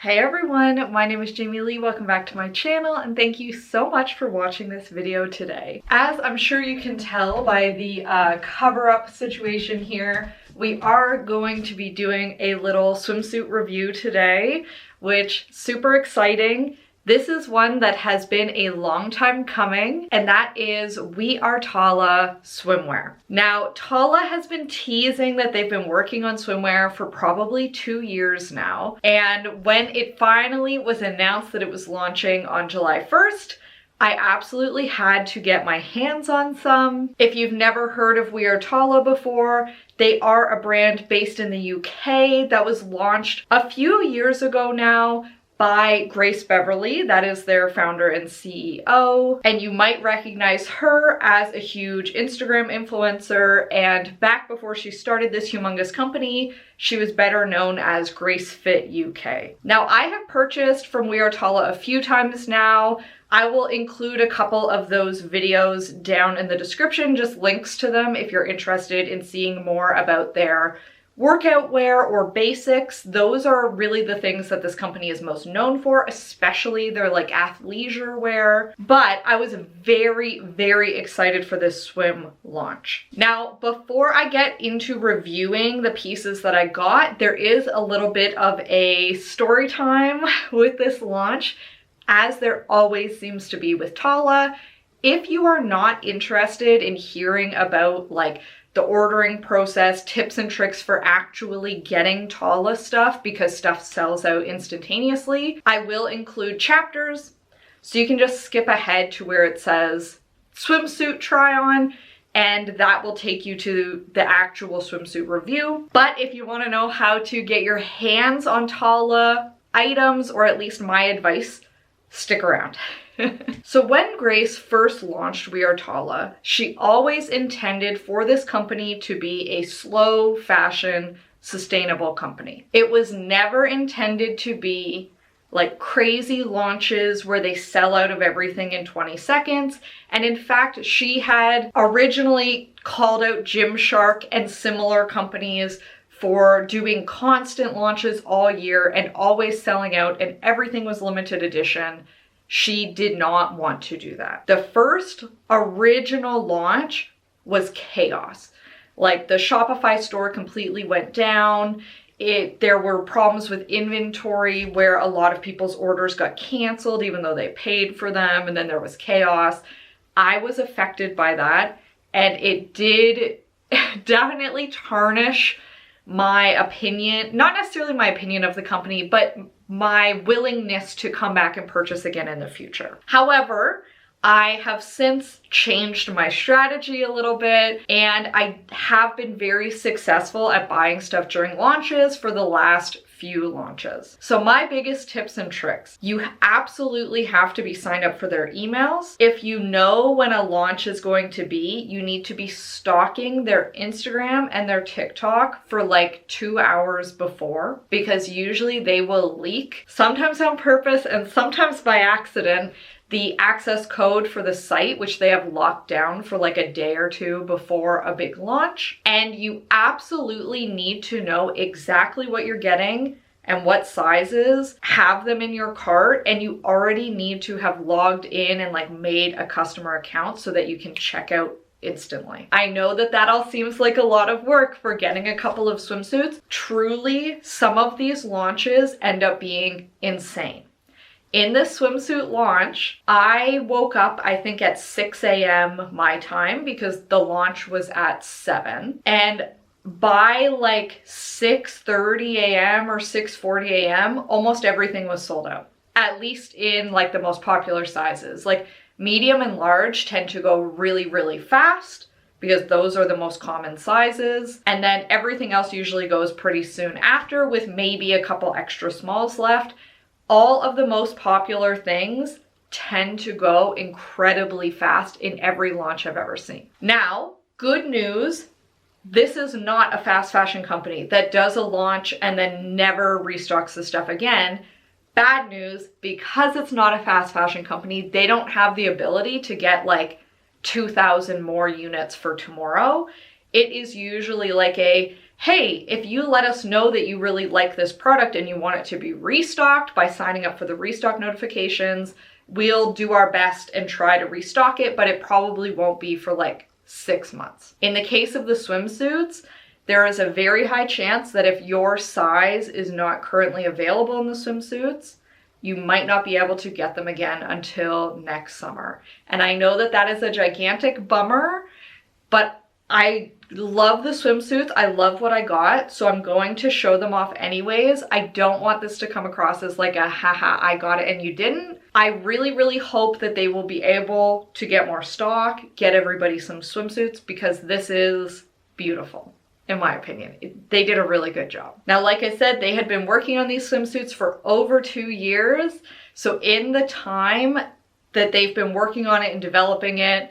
Hey everyone, my name is Jamie Lee. Welcome back to my channel and thank you so much for watching this video today. As I'm sure you can tell by the cover-up situation here, we are going to be doing a little swimsuit review today, which super exciting. This is one that has been a long time coming, and that is We Are Tala Swimwear. Now, Tala has been teasing that they've been working on swimwear for probably 2 years now, and when it finally was announced that it was launching on July 1st, I absolutely had to get my hands on some. If you've never heard of We Are Tala before, they are a brand based in the UK that was launched a few years ago now by Grace Beverley, that is their founder and CEO. And you might recognize her as a huge Instagram influencer. And back before she started this humongous company, she was better known as Grace Fit UK. Now, I have purchased from We Are Tala a few times now. I will include a couple of those videos down in the description, just links to them if you're interested in seeing more about their workout wear or basics. Those are really the things that this company is most known for, especially their like athleisure wear. But I was very, very excited for this swim launch. Now, before I get into reviewing the pieces that I got, there is a little bit of a story time with this launch, as there always seems to be with Tala. If you are not interested in hearing about like the ordering process, tips and tricks for actually getting Tala stuff, because stuff sells out instantaneously, I will include chapters, so you can just skip ahead to where it says swimsuit try on, and that will take you to the actual swimsuit review. But if you want to know how to get your hands on Tala items, or at least my advice, stick around. So when Grace first launched We Are Tala, she always intended for this company to be a slow fashion, sustainable company. It was never intended to be like crazy launches where they sell out of everything in 20 seconds. And in fact, she had originally called out Gymshark and similar companies for doing constant launches all year and always selling out, and everything was limited edition. She did not want to do that. The first original launch was chaos. Like, the Shopify store completely went down. There were problems with inventory where a lot of people's orders got canceled even though they paid for them, and then there was chaos. I was affected by that, and it did definitely tarnish my opinion, not necessarily my opinion of the company, but my willingness to come back and purchase again in the future. However, I have since changed my strategy a little bit, and I have been very successful at buying stuff during launches for the last few launches. So my biggest tips and tricks: you absolutely have to be signed up for their emails. If you know when a launch is going to be, you need to be stalking their Instagram and their TikTok for like 2 hours before, because usually they will leak, sometimes on purpose and sometimes by accident, the access code for the site, which they have locked down for like a day or two before a big launch. And you absolutely need to know exactly what you're getting and what sizes, have them in your cart, and you already need to have logged in and like made a customer account so that you can check out instantly. I know that that all seems like a lot of work for getting a couple of swimsuits. Truly, some of these launches end up being insane. In this swimsuit launch, I woke up, I think at 6 a.m. my time, because the launch was at 7. And by like 6:30 a.m. or 6:40 a.m., almost everything was sold out. At least in like the most popular sizes. Like medium and large tend to go really, really fast, because those are the most common sizes. And then everything else usually goes pretty soon after, with maybe a couple extra smalls left. All of the most popular things tend to go incredibly fast in every launch I've ever seen. Now, good news, this is not a fast fashion company that does a launch and then never restocks the stuff again. Bad news, because it's not a fast fashion company, they don't have the ability to get like 2,000 more units for tomorrow. It is usually like a, hey, if you let us know that you really like this product and you want it to be restocked by signing up for the restock notifications, we'll do our best and try to restock it, but it probably won't be for like 6 months. In the case of the swimsuits, there is a very high chance that if your size is not currently available in the swimsuits, you might not be able to get them again until next summer. And I know that that is a gigantic bummer, but I love the swimsuits. I love what I got, so I'm going to show them off anyways. I don't want this to come across as like a haha, I got it and you didn't. I really, really hope that they will be able to get more stock, get everybody some swimsuits, because this is beautiful. In my opinion, they did a really good job. Now, like I said, they had been working on these swimsuits for over 2 years. So in the time that they've been working on it and developing it,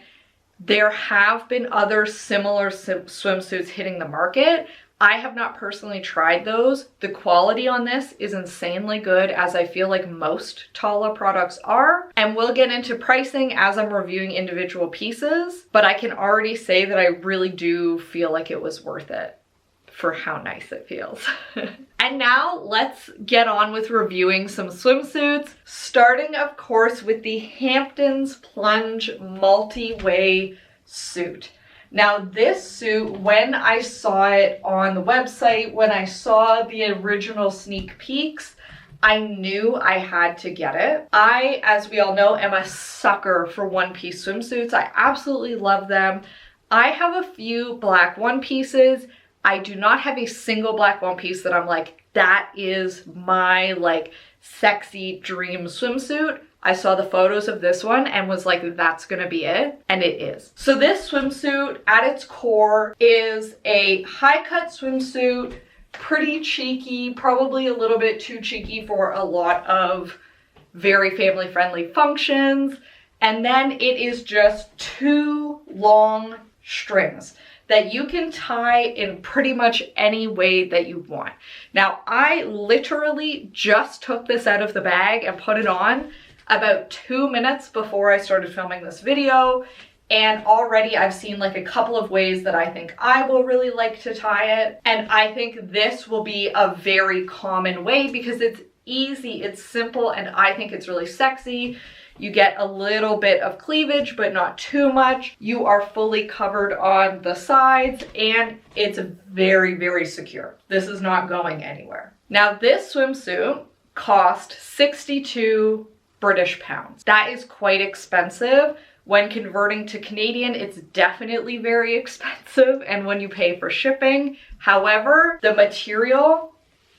there have been other similar swimsuits hitting the market. I have not personally tried those. The quality on this is insanely good, as I feel like most Tala products are. And we'll get into pricing as I'm reviewing individual pieces, but I can already say that I really do feel like it was worth it for how nice it feels. And now let's get on with reviewing some swimsuits, starting of course with the Hamptons Plunge Multiway suit. Now this suit, when I saw it on the website, when I saw the original sneak peeks, I knew I had to get it. I, as we all know, am a sucker for one-piece swimsuits. I absolutely love them. I have a few black one pieces. I do not have a single black one piece that I'm like, that is my like sexy dream swimsuit. I saw the photos of this one and was like, that's gonna be it, and it is. So this swimsuit at its core is a high cut swimsuit, pretty cheeky, probably a little bit too cheeky for a lot of very family friendly functions. And then it is just 2 long strings that you can tie in pretty much any way that you want. Now, I literally just took this out of the bag and put it on about 2 minutes before I started filming this video, and already I've seen like a couple of ways that I think I will really like to tie it, and I think this will be a very common way because it's easy, it's simple, and I think it's really sexy. You get a little bit of cleavage, but not too much. You are fully covered on the sides, and it's very, very secure. This is not going anywhere. Now, this swimsuit cost 62 British pounds. That is quite expensive. When converting to Canadian, it's definitely very expensive, and when you pay for shipping. However, the material,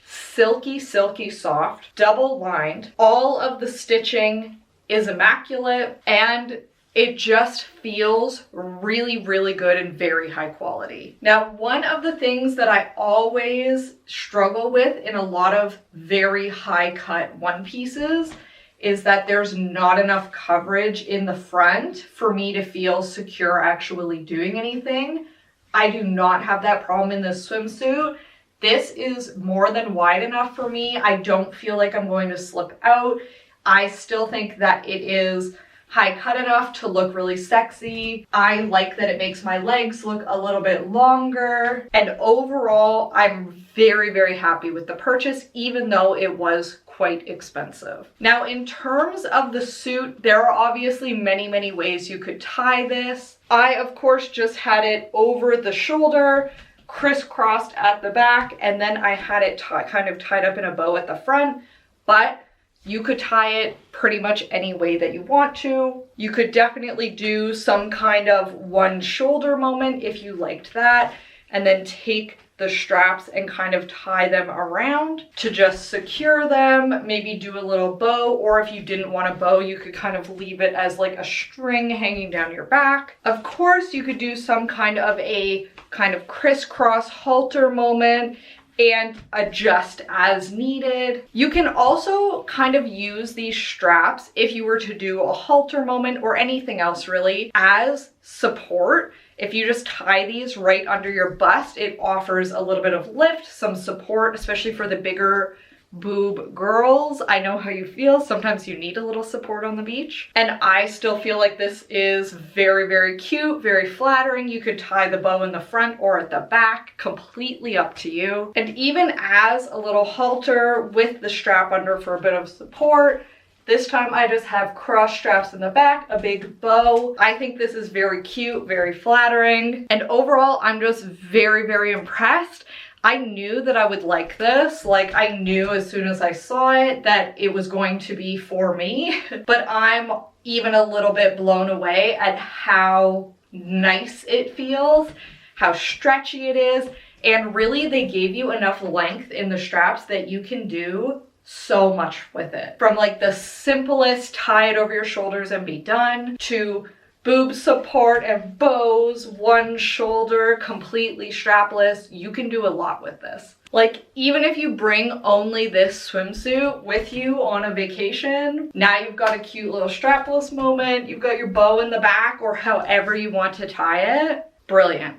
silky, silky soft, double lined. All of the stitching is immaculate, and it just feels really, really good and very high quality. Now, one of the things that I always struggle with in a lot of very high cut one pieces is that there's not enough coverage in the front for me to feel secure actually doing anything. I do not have that problem in this swimsuit. This is more than wide enough for me. I don't feel like I'm going to slip out. I still think that it is high cut enough to look really sexy. I like that it makes my legs look a little bit longer. And overall, I'm very, very happy with the purchase, even though it was quite expensive. Now, in terms of the suit, there are obviously many, many ways you could tie this. I, of course, just had it over the shoulder, crisscrossed at the back, and then I had it kind of tied up in a bow at the front, but you could tie it pretty much any way that you want to. You could definitely do some kind of one shoulder moment if you liked that, and then take the straps and kind of tie them around to just secure them, maybe do a little bow, or if you didn't want a bow, you could kind of leave it as like a string hanging down your back. Of course, you could do some kind of a kind of crisscross halter moment and adjust as needed. You can also kind of use these straps if you were to do a halter moment or anything else really as support. If you just tie these right under your bust, it offers a little bit of lift, some support, especially for the bigger boob girls, I know how you feel. Sometimes you need a little support on the beach. And I still feel like this is very, very cute, very flattering. You could tie the bow in the front or at the back, completely up to you. And even as a little halter with the strap under for a bit of support, this time I just have cross straps in the back, a big bow. I think this is very cute, very flattering. And overall, I'm just very, very impressed. I knew that I would like this. Like, I knew as soon as I saw it that it was going to be for me. But I'm even a little bit blown away at how nice it feels, how stretchy it is. And really, they gave you enough length in the straps that you can do so much with it. From like the simplest tie it over your shoulders and be done, to boob support and bows, one shoulder, completely strapless. You can do a lot with this. Like, even if you bring only this swimsuit with you on a vacation, now you've got a cute little strapless moment. You've got your bow in the back or however you want to tie it. Brilliant.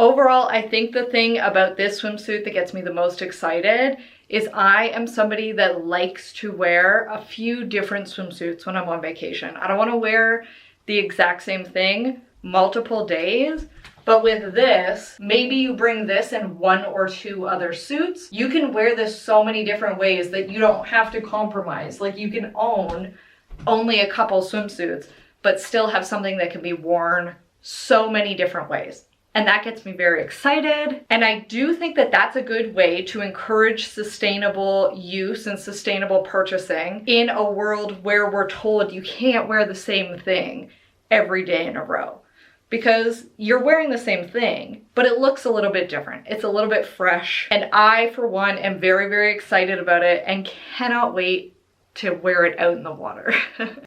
Overall, I think the thing about this swimsuit that gets me the most excited is I am somebody that likes to wear a few different swimsuits when I'm on vacation. I don't want to wear the exact same thing multiple days, but with this, maybe you bring this and one or two other suits. You can wear this so many different ways that you don't have to compromise. Like, you can own only a couple swimsuits, but still have something that can be worn so many different ways. And that gets me very excited. And I do think that that's a good way to encourage sustainable use and sustainable purchasing in a world where we're told you can't wear the same thing every day in a row. Because you're wearing the same thing, but it looks a little bit different. It's a little bit fresh. And I, for one, am very, very excited about it and cannot wait to wear it out in the water.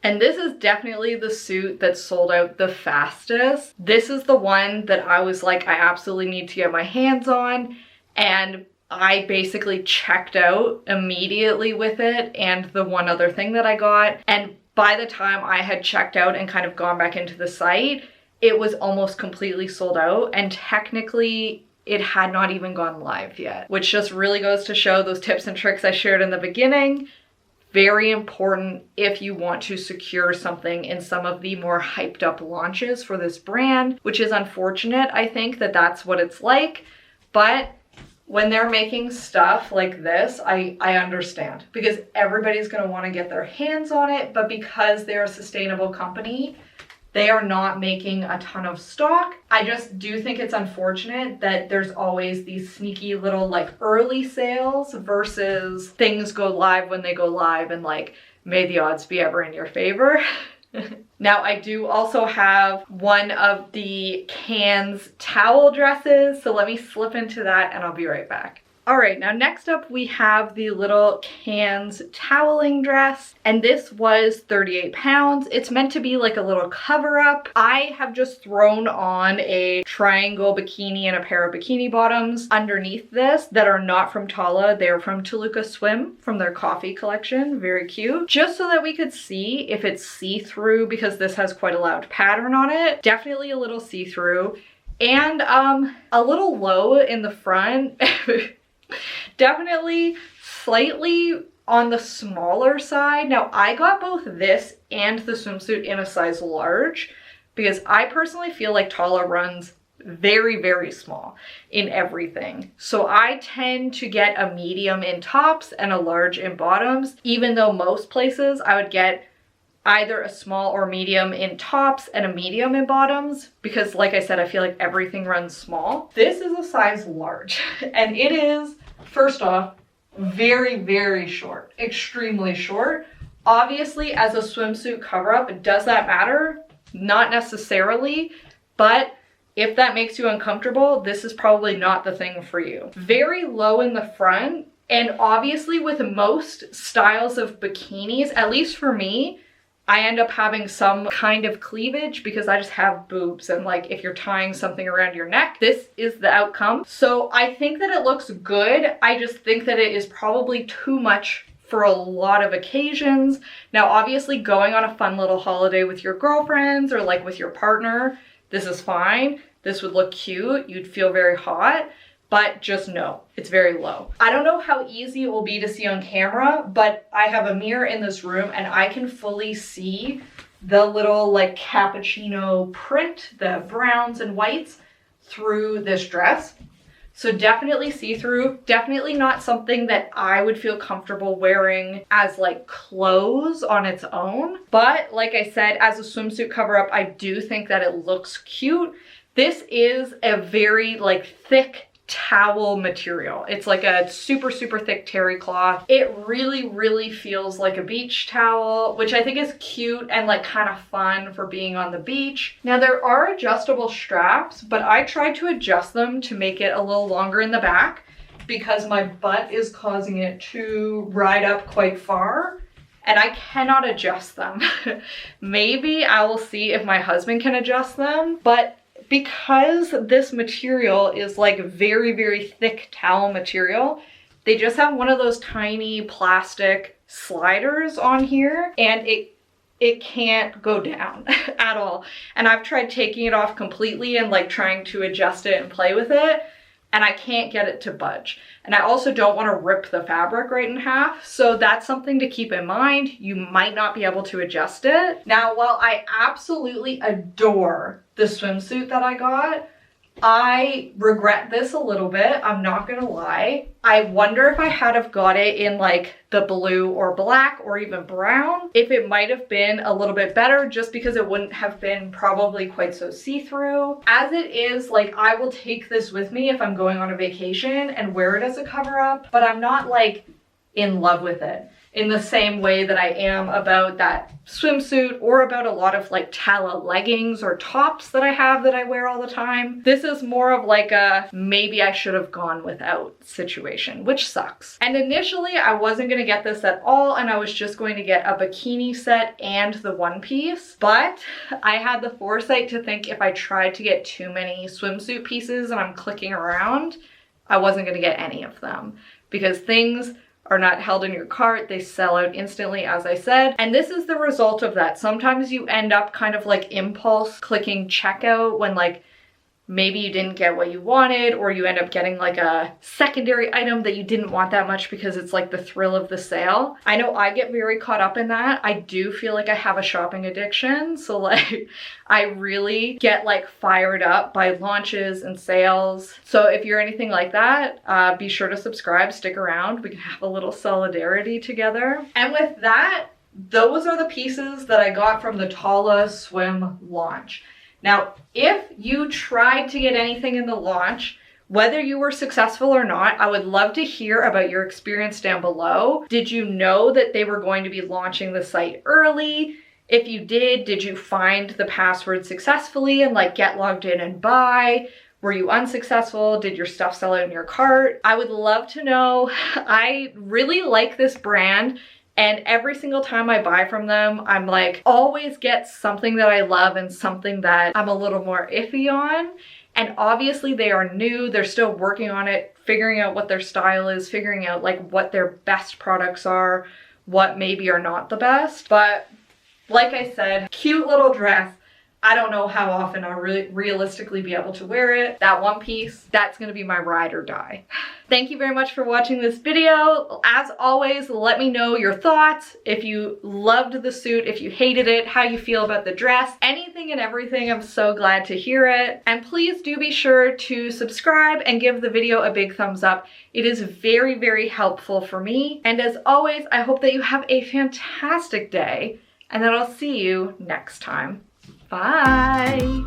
And this is definitely the suit that sold out the fastest. This is the one that I was like, I absolutely need to get my hands on. And I basically checked out immediately with it and the one other thing that I got. And by the time I had checked out and kind of gone back into the site, it was almost completely sold out. And technically, it had not even gone live yet, which just really goes to show those tips and tricks I shared in the beginning. Very important if you want to secure something in some of the more hyped up launches for this brand, which is unfortunate. I think that that's what it's like, but when they're making stuff like this, I understand, because everybody's going to want to get their hands on it, but because they're a sustainable company, they are not making a ton of stock. I just do think it's unfortunate that there's always these sneaky little like early sales versus things go live when they go live, and like, may the odds be ever in your favor. Now, I do also have one of the Cannes towel dresses, so let me slip into that and I'll be right back. All right, now next up we have the little Cannes toweling dress, and this was 38 pounds. It's meant to be like a little cover up. I have just thrown on a triangle bikini and a pair of bikini bottoms underneath this that are not from Tala. They're from Tala Swim from their coffee collection. Very cute. Just so that we could see if it's see-through, because this has quite a loud pattern on it. Definitely a little see-through, and a little low in the front. Definitely slightly on the smaller side. Now, I got both this and the swimsuit in a size large because I personally feel like Tala runs very, very small in everything. So I tend to get a medium in tops and a large in bottoms, even though most places I would get either a small or medium in tops and a medium in bottoms, because like I said, I feel like everything runs small. This is a size large, and it is, first off, very, very short, extremely short. Obviously, as a swimsuit cover-up, does that matter? Not necessarily, but if that makes you uncomfortable, this is probably not the thing for you. Very low in the front, and obviously with most styles of bikinis, at least for me, I end up having some kind of cleavage because I just have boobs, and like if you're tying something around your neck, this is the outcome. So I think that it looks good. I just think that it is probably too much for a lot of occasions. Now, obviously going on a fun little holiday with your girlfriends or like with your partner, this is fine. This would look cute. You'd feel very hot. but just know it's very low. I don't know how easy it will be to see on camera, but I have a mirror in this room and I can fully see the little like cappuccino print, the browns and whites through this dress. So definitely see-through, definitely not something that I would feel comfortable wearing as like clothes on its own. But like I said, as a swimsuit cover-up, I do think that it looks cute. This is a very like thick towel material. It's like a super, super thick terry cloth. It really, really feels like a beach towel, which I think is cute and like kind of fun for being on the beach. Now there are adjustable straps, but I tried to adjust them to make it a little longer in the back because my butt is causing it to ride up quite far and I cannot adjust them. Maybe I will see if my husband can adjust them, but because this material is like very, very thick towel material, they just have one of those tiny plastic sliders on here and it can't go down at all. And I've tried taking it off completely and like trying to adjust it and play with it, and I can't get it to budge. And I also don't want to rip the fabric right in half. So that's something to keep in mind. You might not be able to adjust it. Now, while I absolutely adore the swimsuit that I got, I regret this a little bit. I'm not gonna lie. I wonder if I had have got it in like the blue or black or even brown, if it might have been a little bit better, just because it wouldn't have been probably quite so see-through. As it is, like I will take this with me if I'm going on a vacation and wear it as a cover-up, but I'm not like in love with it in the same way that I am about that swimsuit or about a lot of like Tala leggings or tops that I have that I wear all the time. This is more of like a maybe I should have gone without situation, which sucks. And initially I wasn't gonna get this at all and I was just going to get a bikini set and the one piece, but I had the foresight to think if I tried to get too many swimsuit pieces and I'm clicking around, I wasn't gonna get any of them because things are not held in your cart. They sell out instantly, as I said. And this is the result of that. Sometimes you end up kind of like impulse clicking checkout when like maybe you didn't get what you wanted, or you end up getting like a secondary item that you didn't want that much because it's like the thrill of the sale. I know I get very caught up in that. I do feel like I have a shopping addiction. So like I really get like fired up by launches and sales. So if you're anything like that, be sure to subscribe, stick around. We can have a little solidarity together. And with that, those are the pieces that I got from the Tala Swim launch. Now, if you tried to get anything in the launch, whether you were successful or not, I would love to hear about your experience down below. Did you know that they were going to be launching the site early? If you did you find the password successfully and like get logged in and buy? Were you unsuccessful? Did your stuff sell out in your cart? I would love to know. I really like this brand. And every single time I buy from them, I'm like, always get something that I love and something that I'm a little more iffy on. And obviously they are new, they're still working on it, figuring out what their style is, figuring out like what their best products are, what maybe are not the best. But like I said, cute little dress. I don't know how often I'll really realistically be able to wear it. That one piece, that's gonna be my ride or die. Thank you very much for watching this video. As always, let me know your thoughts. If you loved the suit, if you hated it, how you feel about the dress, anything and everything, I'm so glad to hear it. And please do be sure to subscribe and give the video a big thumbs up. It is very, very helpful for me. And as always, I hope that you have a fantastic day and that I'll see you next time. Bye.